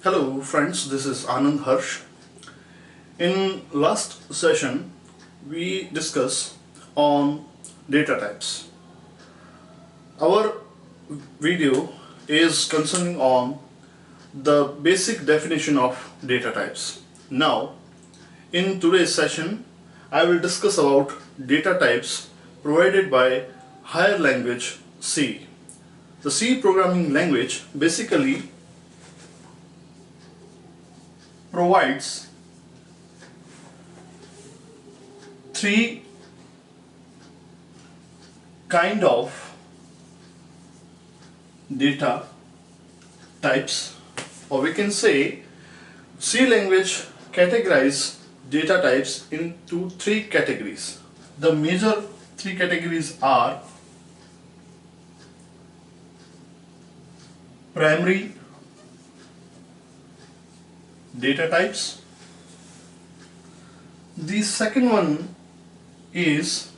Hello friends, this is Anand Harsh. In last session we discussed on data types. Our video is concerning on the basic definition of data types. Now in today's session I will discuss about data types provided by higher language C. The C programming language basically provides three kind of data types, or we can say C language categorize data types into three categories. The major three categories are primary data types. The second one is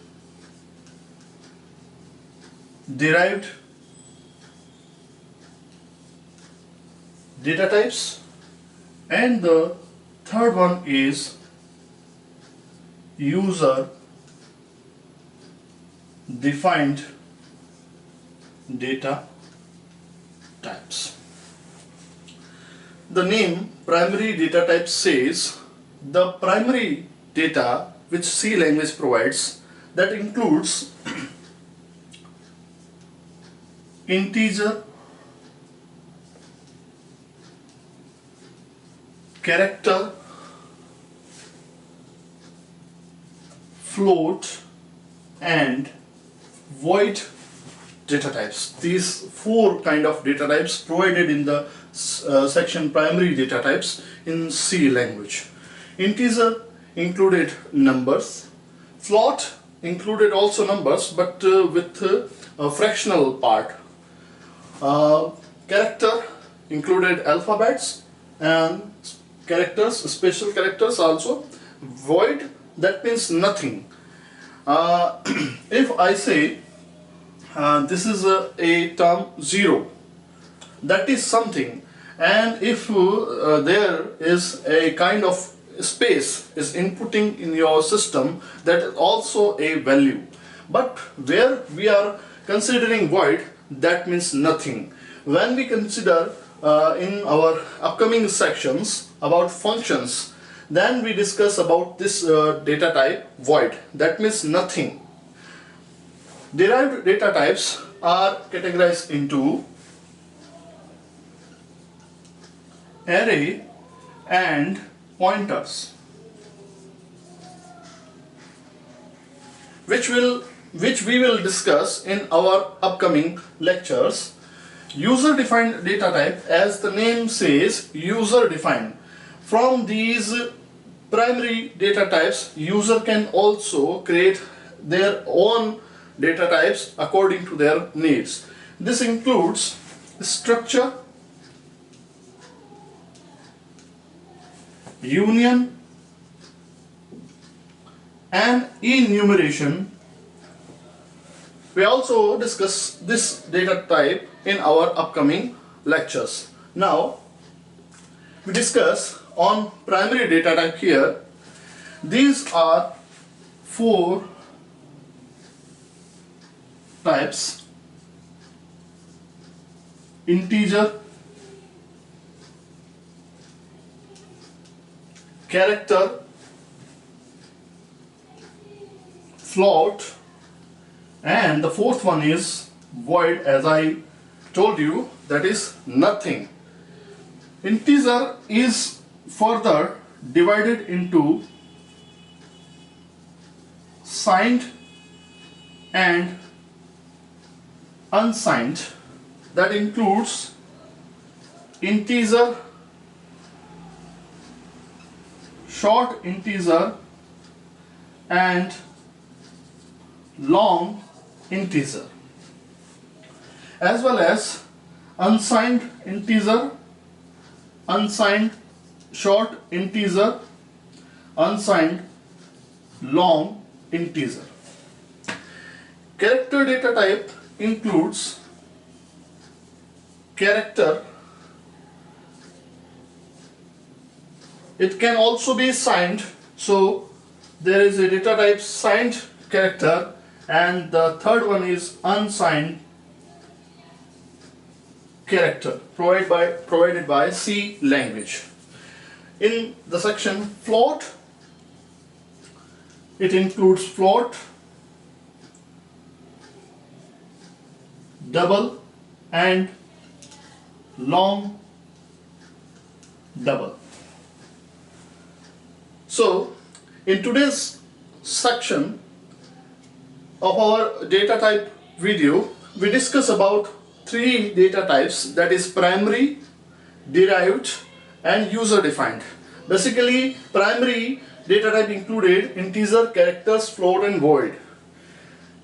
derived data types, and the third one is user defined data types. The name primary data type says the primary data which C language provides, that includes integer, character, float and void data types. These four kind of data types provided in the section primary data types in C language. Integer included numbers, float included also numbers but with a fractional part, character included alphabets and characters, special characters also, void that means nothing. If I say this is a term 0, that is something, and if there is a kind of space is inputting in your system, that is also a value. But where we are considering void, that means nothing. When we consider in our upcoming sections about functions, then we discuss about this data type void, that means nothing. Derived data types are categorized into array and pointers, which we will discuss in our upcoming lectures. User defined data type, as the name says, user defined. From these primary data types, user can also create their own data types according to their needs. This includes structure, union and enumeration. We also discuss this data type in our upcoming lectures. Now we discuss on primary data type here. These are four types: integer, character, float, and the fourth one is void, as I told you, that is nothing. Integer is further divided into signed and unsigned. That includes integer, short integer and long integer, as well as unsigned integer, unsigned short integer, unsigned long integer. Character data type includes character, It can also be signed. So there is a data type signed character, and the third one is unsigned character provided by C language. In the section float, it includes float, double and long double. So in today's section of our data type video, we discuss about three data types, that is primary, derived and user defined. Basically, primary data type included integer, characters, float and void.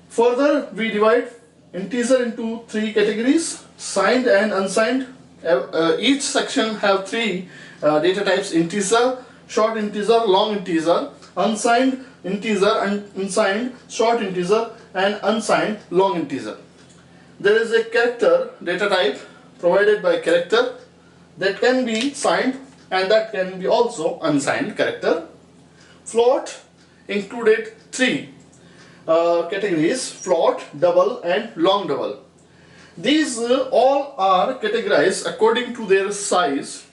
Further, we divide integer into three categories: signed and unsigned. Each section have three data types: integer, short integer, long integer, unsigned integer, and unsigned short integer, and unsigned long integer. There is a character data type provided by character that can be signed and that can be also unsigned character. Float included three categories: float, double and long double. These all are categorized according to their size.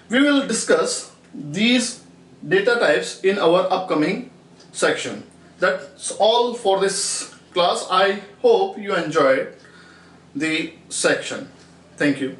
We will discuss these data types in our upcoming section. That's all for this class. I hope you enjoyed the section. Thank you.